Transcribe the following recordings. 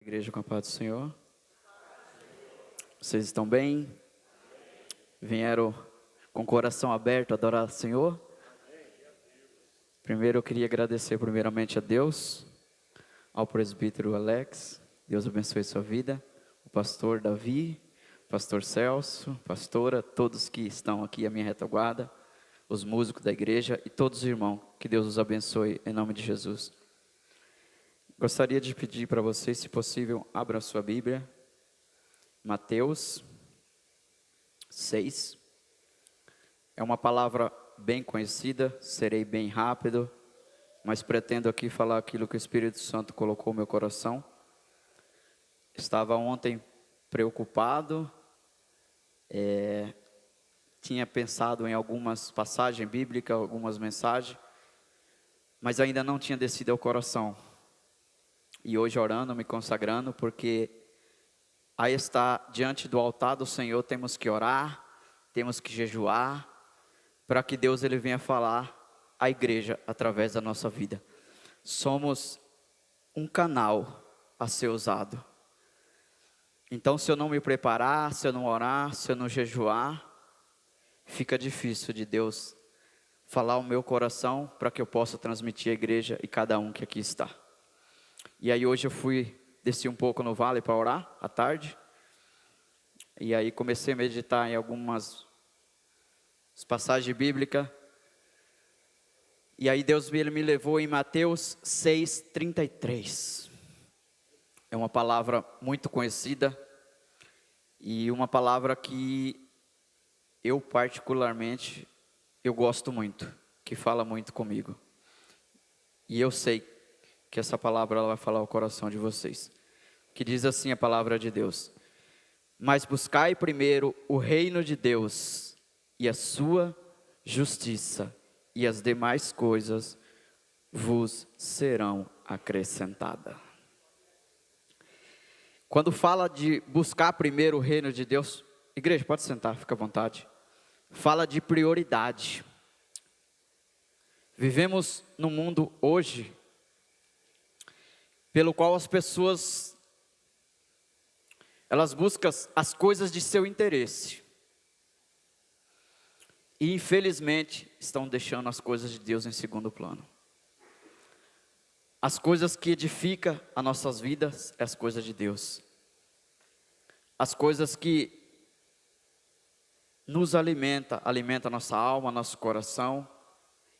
Igreja com a paz do Senhor. Vocês estão bem? Vieram com o coração aberto a adorar o Senhor? Primeiro eu queria agradecer primeiramente a Deus, ao presbítero Alex, Deus abençoe sua vida, o pastor Davi, pastor Celso, pastora, todos que estão aqui à minha retaguarda, os músicos da igreja e todos os irmãos, que Deus os abençoe em nome de Jesus. Gostaria de pedir para vocês, se possível, abra a sua Bíblia, Mateus 6, é uma palavra bem conhecida, serei bem rápido, mas pretendo aqui falar aquilo que o Espírito Santo colocou no meu coração. Estava ontem preocupado, tinha pensado em algumas passagens bíblicas, algumas mensagens, mas ainda não tinha descido ao coração. E hoje orando, me consagrando, porque aí está diante do altar do Senhor, temos que orar, temos que jejuar, para que Deus ele venha falar à igreja através da nossa vida. Somos um canal a ser usado. Então, se eu não me preparar, se eu não orar, se eu não jejuar, fica difícil de Deus falar ao meu coração para que eu possa transmitir à igreja e cada um que aqui está. E aí hoje eu desci um pouco no vale para orar, à tarde. E aí comecei a meditar em algumas passagens bíblicas. E aí Deus ele me levou em Mateus 6:33. É uma palavra muito conhecida. E uma palavra que eu particularmente, eu gosto muito. Que fala muito comigo. E eu sei que essa palavra ela vai falar ao coração de vocês. Que diz assim a palavra de Deus: mas buscai primeiro o reino de Deus e a sua justiça, e as demais coisas vos serão acrescentadas. Quando fala de buscar primeiro o reino de Deus, igreja, pode sentar, fica à vontade. Fala de prioridade. Vivemos num mundo hoje pelo qual as pessoas, elas buscam as coisas de seu interesse. E infelizmente estão deixando as coisas de Deus em segundo plano. As coisas que edificam as nossas vidas é as coisas de Deus. As coisas que nos alimenta a nossa alma, nosso coração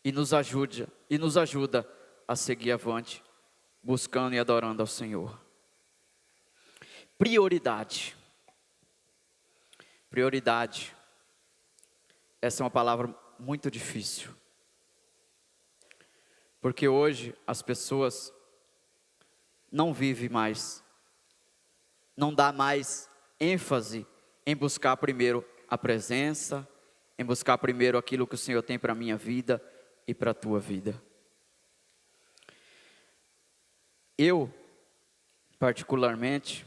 e nos ajuda a seguir avante, buscando e adorando ao Senhor. Prioridade. Prioridade. Essa é uma palavra muito difícil. Porque hoje as pessoas não vivem mais, não dá mais ênfase em buscar primeiro a presença, em buscar primeiro aquilo que o Senhor tem para a minha vida e para a tua vida. Eu, particularmente,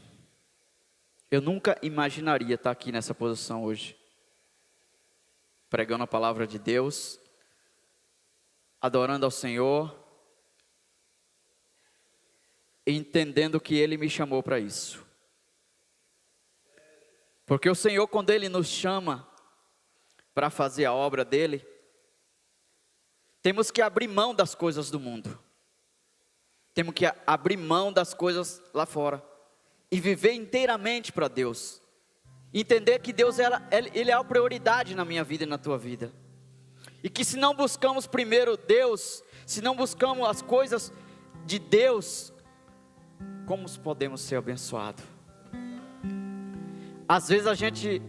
eu nunca imaginaria estar aqui nessa posição hoje, pregando a palavra de Deus, adorando ao Senhor, entendendo que Ele me chamou para isso. Porque o Senhor, quando Ele nos chama para fazer a obra dEle, temos que abrir mão das coisas do mundo. Temos que abrir mão das coisas lá fora e viver inteiramente para Deus. Entender que Deus Ele é a prioridade na minha vida e na tua vida. E que se não buscamos primeiro Deus, se não buscamos as coisas de Deus, como podemos ser abençoados? Às vezes a gente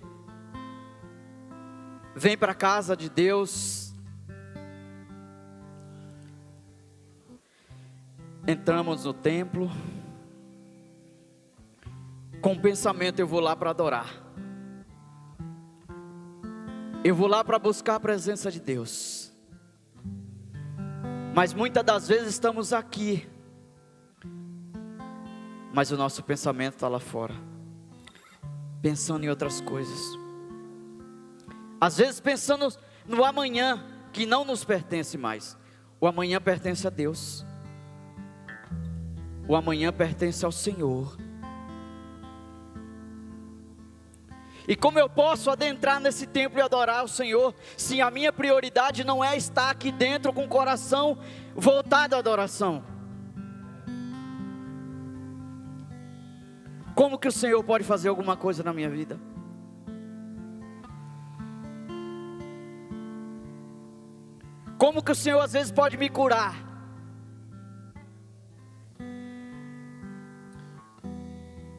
vem para a casa de Deus, entramos no templo, com o pensamento, eu vou lá para adorar. Eu vou lá para buscar a presença de Deus. Mas muitas das vezes estamos aqui, mas o nosso pensamento está lá fora, pensando em outras coisas. Às vezes pensando no amanhã, que não nos pertence mais. O amanhã pertence a Deus. O amanhã pertence ao Senhor. E como eu posso adentrar nesse templo e adorar o Senhor, se a minha prioridade não é estar aqui dentro com o coração voltado à adoração? Como que o Senhor pode fazer alguma coisa na minha vida? Como que o Senhor às vezes pode me curar?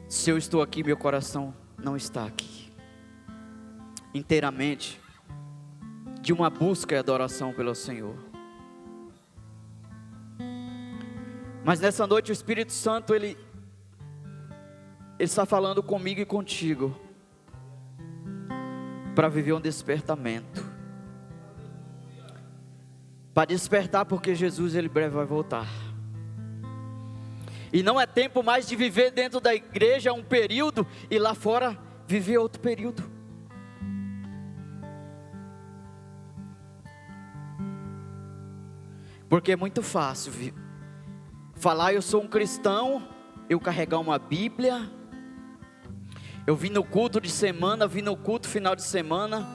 Se eu estou aqui, meu coração não está aqui inteiramente, de uma busca e adoração pelo Senhor. Mas nessa noite o Espírito Santo, Ele está falando comigo e contigo, para viver um despertamento, para despertar, porque Jesus Ele breve vai voltar, e não é tempo mais de viver dentro da igreja um período, e lá fora viver outro período. Porque é muito fácil falar eu sou um cristão, eu carregar uma Bíblia, eu vim no culto de semana, vim no culto final de semana,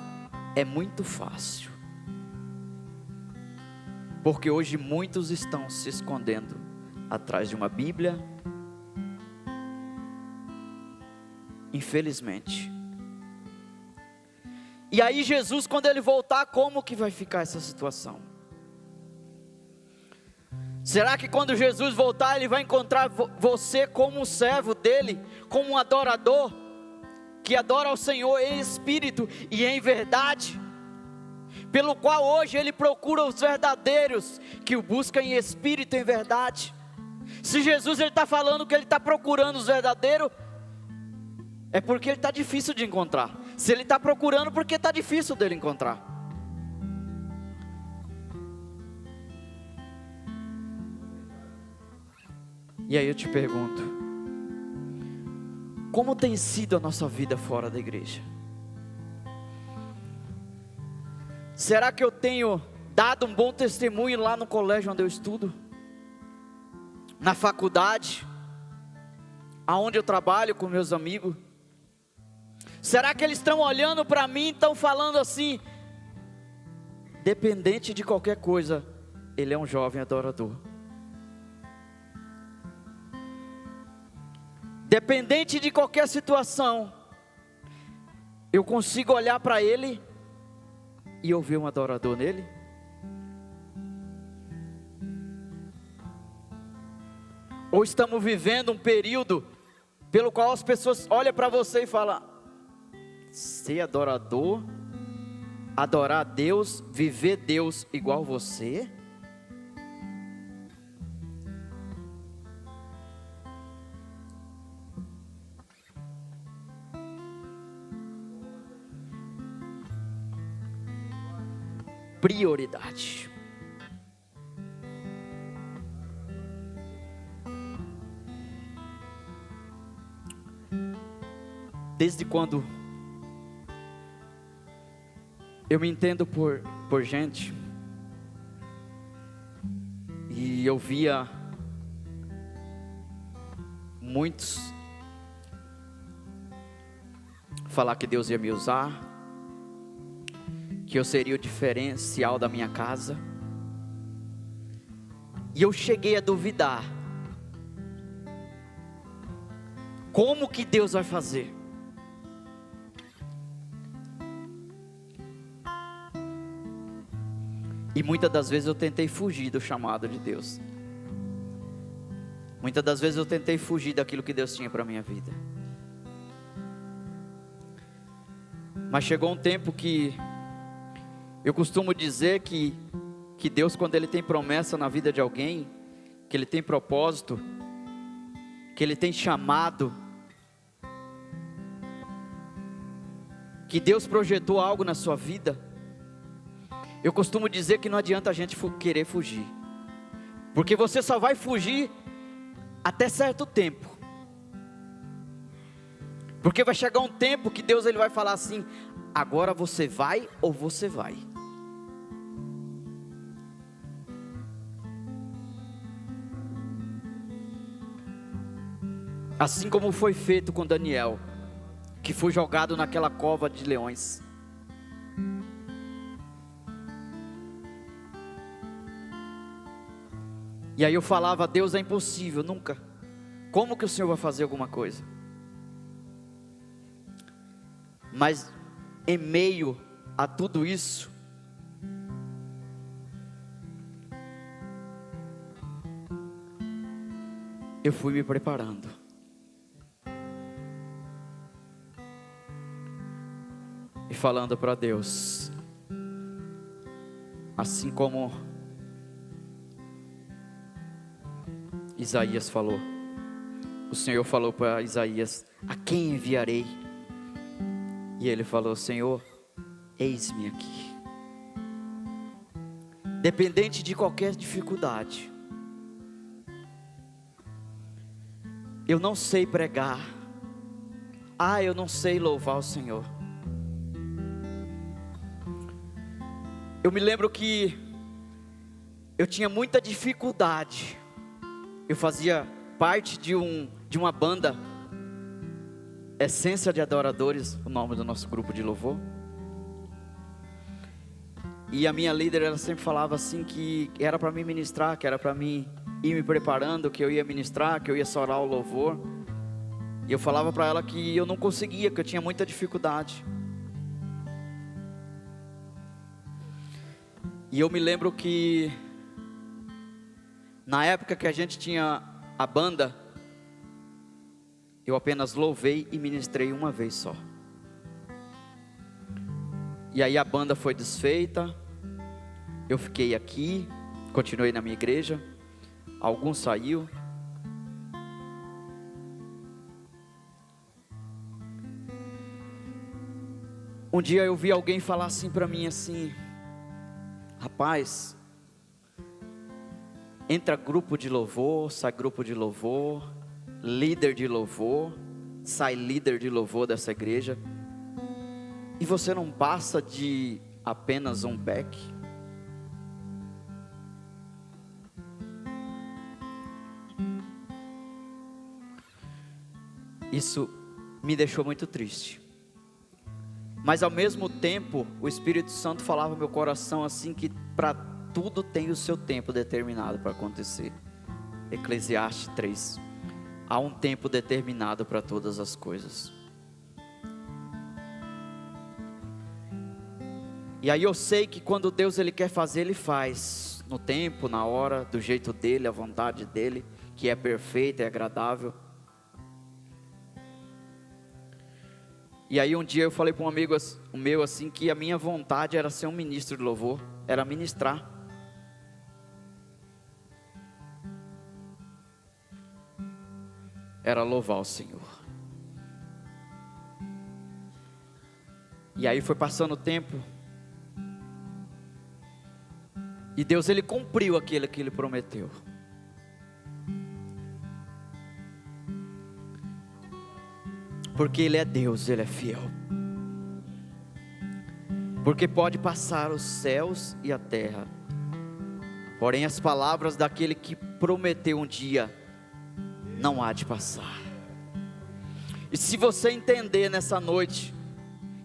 é muito fácil. Porque hoje muitos estão se escondendo atrás de uma Bíblia, infelizmente. E aí Jesus, quando Ele voltar, como que vai ficar essa situação? Será que quando Jesus voltar, Ele vai encontrar você como um servo dEle, como um adorador, que adora ao Senhor em espírito e em verdade, pelo qual hoje Ele procura os verdadeiros, que o buscam em espírito e em verdade? Se Jesus está falando que Ele está procurando os verdadeiros, é porque Ele está difícil de encontrar. Se Ele está procurando, porque está difícil dele encontrar. E aí eu te pergunto, como tem sido a nossa vida fora da igreja? Será que eu tenho dado um bom testemunho lá no colégio onde eu estudo? Na faculdade? Aonde eu trabalho com meus amigos? Será que eles estão olhando para mim e estão falando assim, dependente de qualquer coisa, ele é um jovem adorador? Dependente de qualquer situação, eu consigo olhar para ele e eu ver um adorador nele? Ou estamos vivendo um período pelo qual as pessoas olham para você e falam, ser adorador, adorar a Deus, viver Deus igual você? Prioridade. Desde quando eu me entendo por gente, e eu via muitos falar que Deus ia me usar, que eu seria o diferencial da minha casa, e eu cheguei a duvidar, como que Deus vai fazer? E muitas das vezes eu tentei fugir do chamado de Deus. Muitas das vezes eu tentei fugir daquilo que Deus tinha para a minha vida. Mas chegou um tempo que eu costumo dizer que Deus, quando Ele tem promessa na vida de alguém, que Ele tem propósito, que Ele tem chamado, que Deus projetou algo na sua vida, eu costumo dizer que não adianta a gente querer fugir, porque você só vai fugir até certo tempo, porque vai chegar um tempo que Deus ele vai falar assim, agora você vai ou você vai. Assim como foi feito com Daniel, que fui jogado naquela cova de leões. E aí eu falava: Deus, é impossível, nunca. Como que o Senhor vai fazer alguma coisa? Mas em meio a tudo isso, eu fui me preparando. E falando para Deus, assim como Isaías falou. O Senhor falou para Isaías: a quem enviarei? E ele falou: Senhor, eis-me aqui. Dependente de qualquer dificuldade, eu não sei pregar, eu não sei louvar o Senhor. Eu me lembro que eu tinha muita dificuldade. Eu fazia parte de uma banda, Essência de Adoradores, o nome do nosso grupo de louvor. E a minha líder, ela sempre falava assim que era para mim ministrar, que era para mim ir me preparando, que eu ia ministrar, que eu ia sorar o louvor. E eu falava para ela que eu não conseguia, que eu tinha muita dificuldade. E eu me lembro que na época que a gente tinha a banda, eu apenas louvei e ministrei uma vez só. E aí a banda foi desfeita, eu fiquei aqui, continuei na minha igreja, alguns saiu. Um dia eu vi alguém falar assim para mim assim: rapaz, entra grupo de louvor, sai grupo de louvor, líder de louvor, sai líder de louvor dessa igreja, e você não passa de apenas um back. Isso me deixou muito triste. Mas ao mesmo tempo, o Espírito Santo falava no meu coração assim, que para tudo tem o seu tempo determinado para acontecer. Eclesiastes 3. Há um tempo determinado para todas as coisas. E aí eu sei que quando Deus ele quer fazer, Ele faz. No tempo, na hora, do jeito dEle, a vontade dEle, que é perfeita e agradável. E aí um dia eu falei para um amigo meu assim, que a minha vontade era ser um ministro de louvor, era ministrar. Era louvar o Senhor. E aí foi passando o tempo, e Deus ele cumpriu aquilo que Ele prometeu. Porque Ele é Deus, Ele é fiel. Porque pode passar os céus e a terra, porém as palavras daquele que prometeu um dia não há de passar. E se você entender nessa noite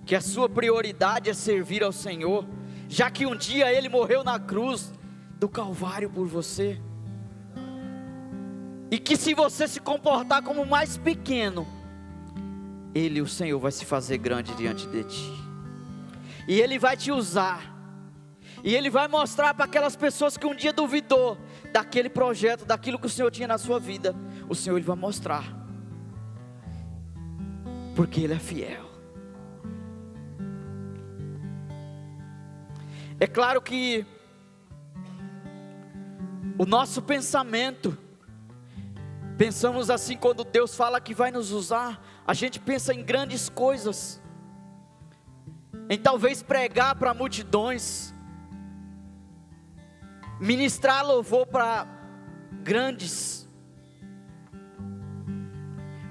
que a sua prioridade é servir ao Senhor, já que um dia Ele morreu na cruz do Calvário por você, e que se você se comportar como o mais pequeno, Ele, o Senhor, vai se fazer grande diante de ti, e Ele vai te usar, e Ele vai mostrar para aquelas pessoas que um dia duvidou daquele projeto, daquilo que o Senhor tinha na sua vida. O Senhor Ele vai mostrar, porque Ele é fiel. É claro que o nosso pensamento, pensamos assim, quando Deus fala que vai nos usar, a gente pensa em grandes coisas, em talvez pregar para multidões, ministrar louvor para grandes.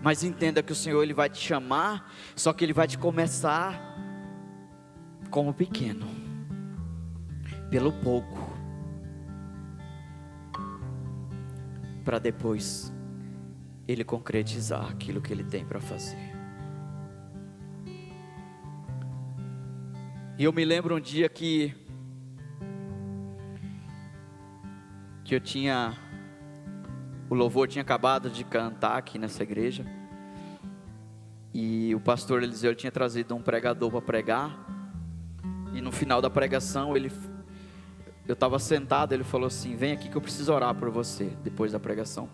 Mas entenda que o Senhor Ele vai te chamar, só que Ele vai te começar como pequeno, pelo pouco, para depois Ele concretizar aquilo que Ele tem para fazer. E eu me lembro um dia que o louvor tinha acabado de cantar aqui nessa igreja, e o pastor Eliseu tinha trazido um pregador para pregar, e no final da pregação eu estava sentado, ele falou assim: vem aqui que eu preciso orar por você, depois da pregação.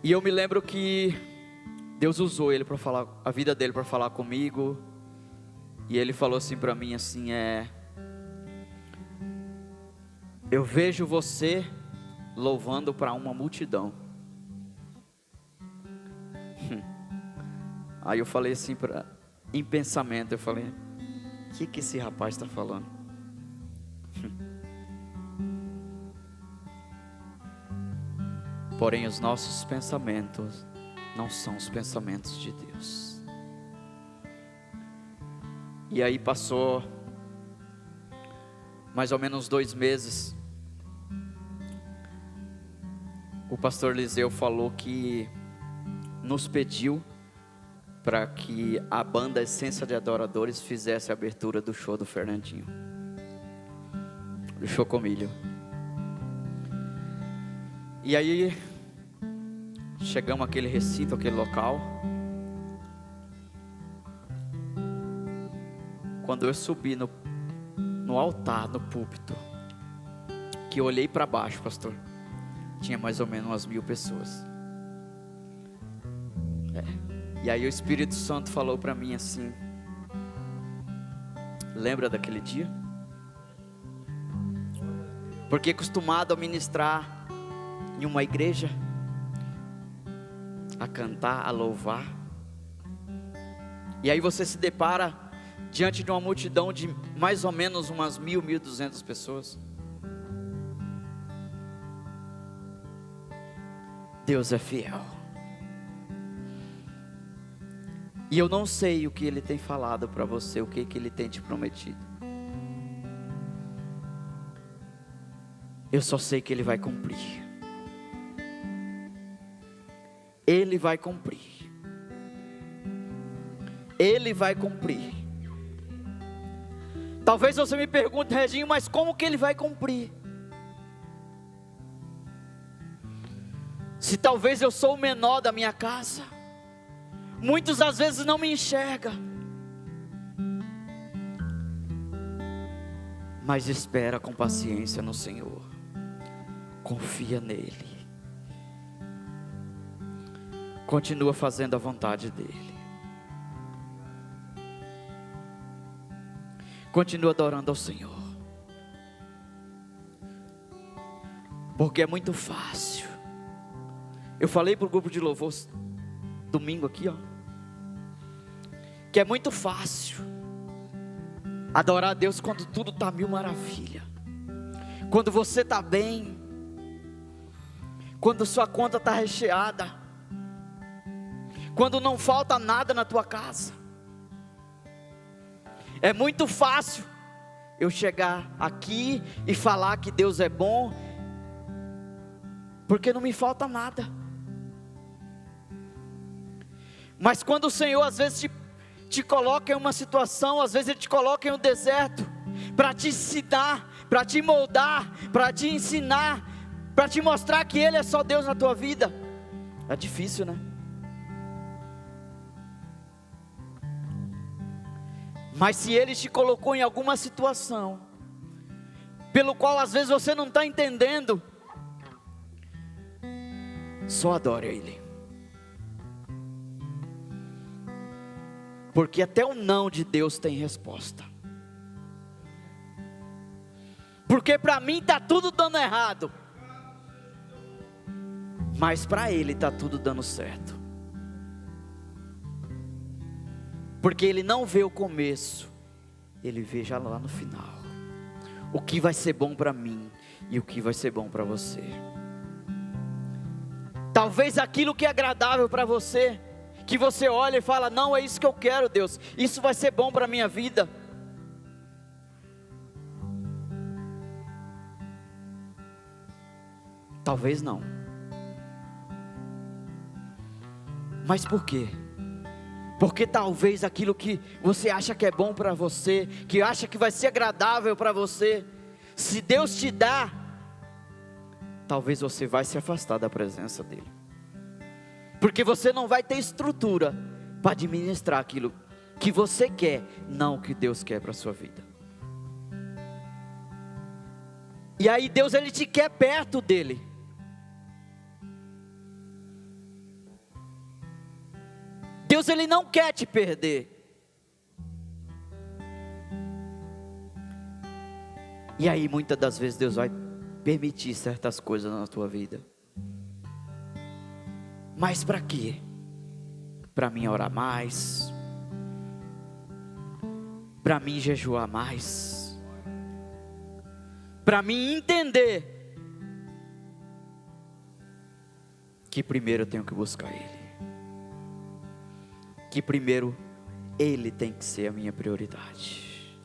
E eu me lembro que Deus usou ele para falar, a vida dele para falar comigo, e ele falou assim para mim, assim, eu vejo você louvando para uma multidão. Aí eu falei assim, em pensamento, eu falei: o que esse rapaz está falando? Porém os nossos pensamentos não são os pensamentos de Deus. E aí passou mais ou menos 2 meses. O pastor Eliseu falou que nos pediu para que a banda Essência de Adoradores fizesse a abertura do show do Fernandinho, do Chocomilho. E aí chegamos àquele recinto, aquele local. Quando eu subi no altar, no púlpito, que eu olhei para baixo, pastor, tinha mais ou menos umas 1000 pessoas. E aí o Espírito Santo falou para mim assim: lembra daquele dia? Porque acostumado a ministrar em uma igreja, a cantar, a louvar, e aí você se depara diante de uma multidão de mais ou menos umas 1000, 1200 pessoas. Deus é fiel. E eu não sei o que Ele tem falado para você, o que Ele tem te prometido. Eu só sei que Ele vai cumprir. Ele vai cumprir. Ele vai cumprir. Talvez você me pergunte: Reginho, mas como que Ele vai cumprir? Se talvez eu sou o menor da minha casa, muitos às vezes não me enxergam, mas espera com paciência no Senhor, confia nele, continua fazendo a vontade dele, continua adorando ao Senhor, porque é muito fácil. Eu falei para o grupo de louvor domingo aqui, que é muito fácil adorar a Deus quando tudo está mil maravilha, quando você está bem, quando sua conta está recheada, quando não falta nada na tua casa. É muito fácil eu chegar aqui e falar que Deus é bom, porque não me falta nada. Mas quando o Senhor às vezes te coloca em uma situação, às vezes Ele te coloca em um deserto, para te ensinar, para te moldar, para te ensinar, para te mostrar que Ele é só Deus na tua vida. É difícil, né? Mas se Ele te colocou em alguma situação, pelo qual às vezes você não está entendendo, só adore a Ele. Porque até o não de Deus tem resposta. Porque para mim está tudo dando errado, mas para Ele está tudo dando certo. Porque Ele não vê o começo, Ele vê já lá no final o que vai ser bom para mim e o que vai ser bom para você. Talvez aquilo que é agradável para você, que você olha e fala: não, é isso que eu quero, Deus, isso vai ser bom para a minha vida. Talvez não. Mas por quê? Porque talvez aquilo que você acha que é bom para você, que acha que vai ser agradável para você, se Deus te dá, talvez você vai se afastar da presença dEle. Porque você não vai ter estrutura para administrar aquilo que você quer, não o que Deus quer para a sua vida. E aí Deus, Ele te quer perto dEle. Deus, Ele não quer te perder. E aí muitas das vezes Deus vai permitir certas coisas na tua vida. Mas para quê? Para mim orar mais, para mim jejuar mais, para mim entender que primeiro eu tenho que buscar Ele, que primeiro Ele tem que ser a minha prioridade,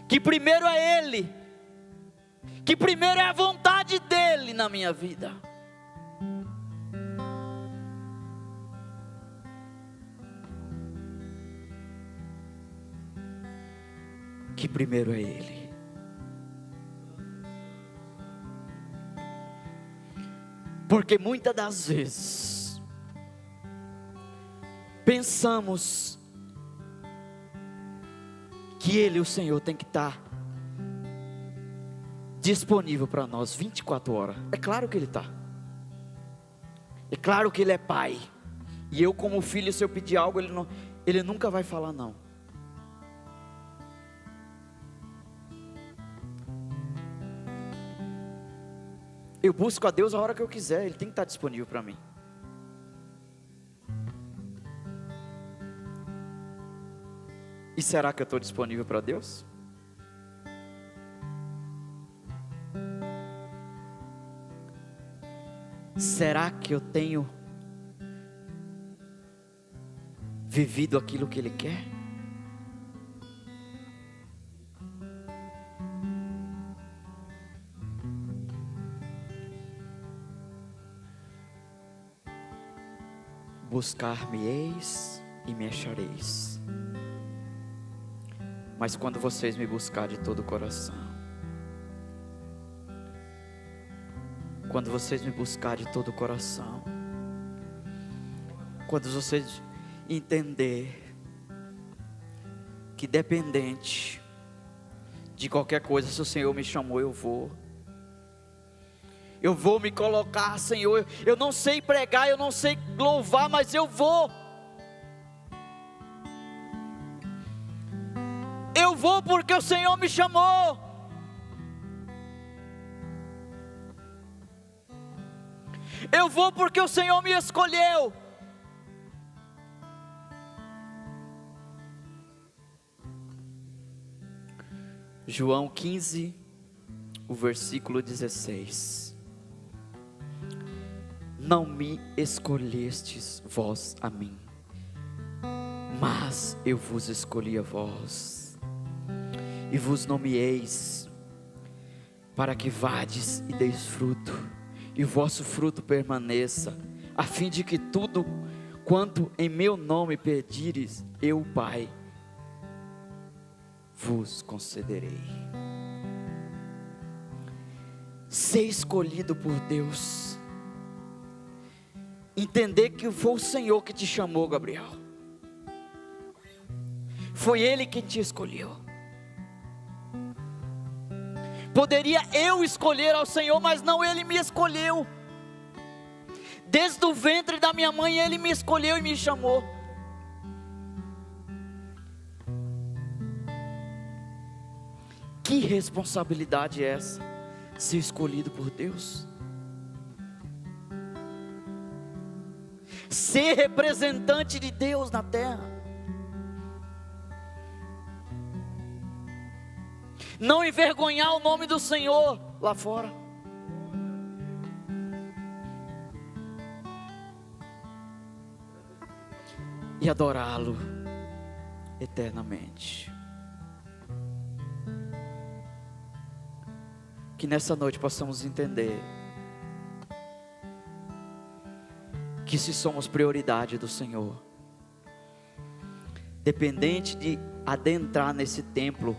que primeiro é Ele, que primeiro é a vontade dEle na minha vida. Que primeiro é Ele. Porque muitas das vezes pensamos que Ele, o Senhor, tem que estar disponível para nós 24 horas. É claro que Ele está. É claro que Ele é Pai. E eu como filho, se eu pedir algo, Ele nunca vai falar não. Eu busco a Deus a hora que eu quiser, Ele tem que estar disponível para mim. E será que eu estou disponível para Deus? Será que eu tenho vivido aquilo que Ele quer? Buscar-me-eis e me achareis. Mas quando vocês me buscarem de todo o coração, quando vocês me buscarem de todo o coração, quando vocês entender que dependente de qualquer coisa, se o Senhor me chamou, eu vou me colocar, Senhor. Eu não sei pregar, eu não sei louvar, mas eu vou. Eu vou porque o Senhor me chamou. Eu vou porque o Senhor me escolheu. João 15, o versículo 16. Não me escolhestes vós a mim, mas eu vos escolhi a vós, e vos nomeeis, para que vades e deis fruto, e o vosso fruto permaneça, a fim de que tudo quanto em meu nome pedires, eu, Pai, vos concederei. Ser escolhido por Deus, entender que foi o Senhor que te chamou, Gabriel. Foi Ele quem te escolheu. Poderia eu escolher ao Senhor, mas não, Ele me escolheu. Desde o ventre da minha mãe, Ele me escolheu e me chamou. Que responsabilidade é essa? Ser escolhido por Deus. Ser representante de Deus na terra. Não envergonhar o nome do Senhor lá fora. E adorá-lo eternamente. Que nessa noite possamos entender que que se somos prioridade do Senhor, dependente de adentrar nesse templo,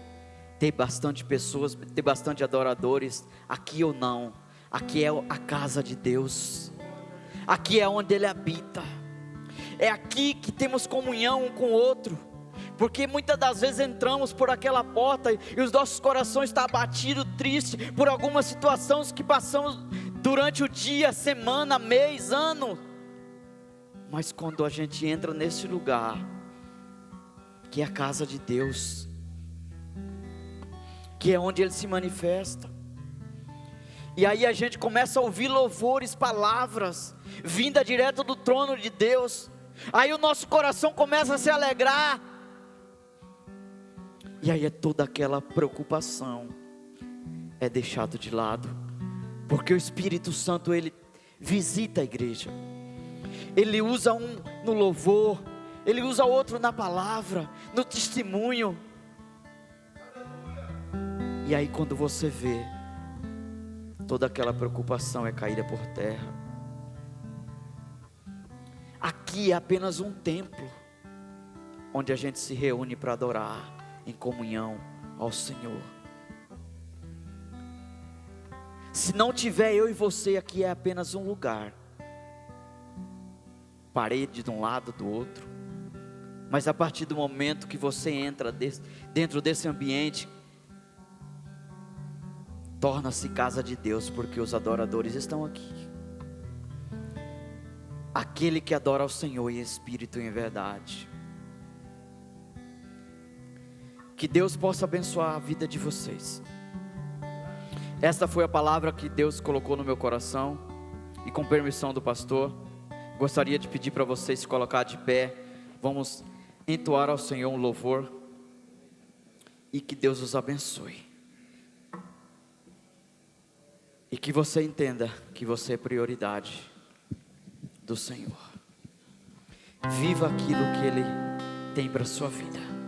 ter bastante pessoas, ter bastante adoradores, aqui ou não, aqui é a casa de Deus, aqui é onde Ele habita, é aqui que temos comunhão um com o outro, porque muitas das vezes entramos por aquela porta e os nossos corações estão abatidos, tristes, por algumas situações que passamos durante o dia, semana, mês, ano, mas quando a gente entra nesse lugar, que é a casa de Deus, que é onde Ele se manifesta, e aí a gente começa a ouvir louvores, palavras, vinda direto do trono de Deus, aí o nosso coração começa a se alegrar, e aí toda aquela preocupação é deixado de lado, porque o Espírito Santo, Ele visita a igreja, Ele usa um no louvor, Ele usa outro na palavra, no testemunho, e aí quando você vê, toda aquela preocupação é caída por terra. Aqui é apenas um templo, onde a gente se reúne para adorar, em comunhão ao Senhor. Se não tiver eu e você aqui, é apenas um lugar, parede de um lado, do outro, mas a partir do momento que você entra dentro desse ambiente, torna-se casa de Deus, porque os adoradores estão aqui. Aquele que adora ao Senhor em espírito e em verdade. Que Deus possa abençoar a vida de vocês. Esta foi a palavra que Deus colocou no meu coração, e com permissão do pastor, gostaria de pedir para vocês se colocar de pé. Vamos entoar ao Senhor um louvor, e que Deus os abençoe, e que você entenda que você é prioridade do Senhor. Viva aquilo que Ele tem para a sua vida.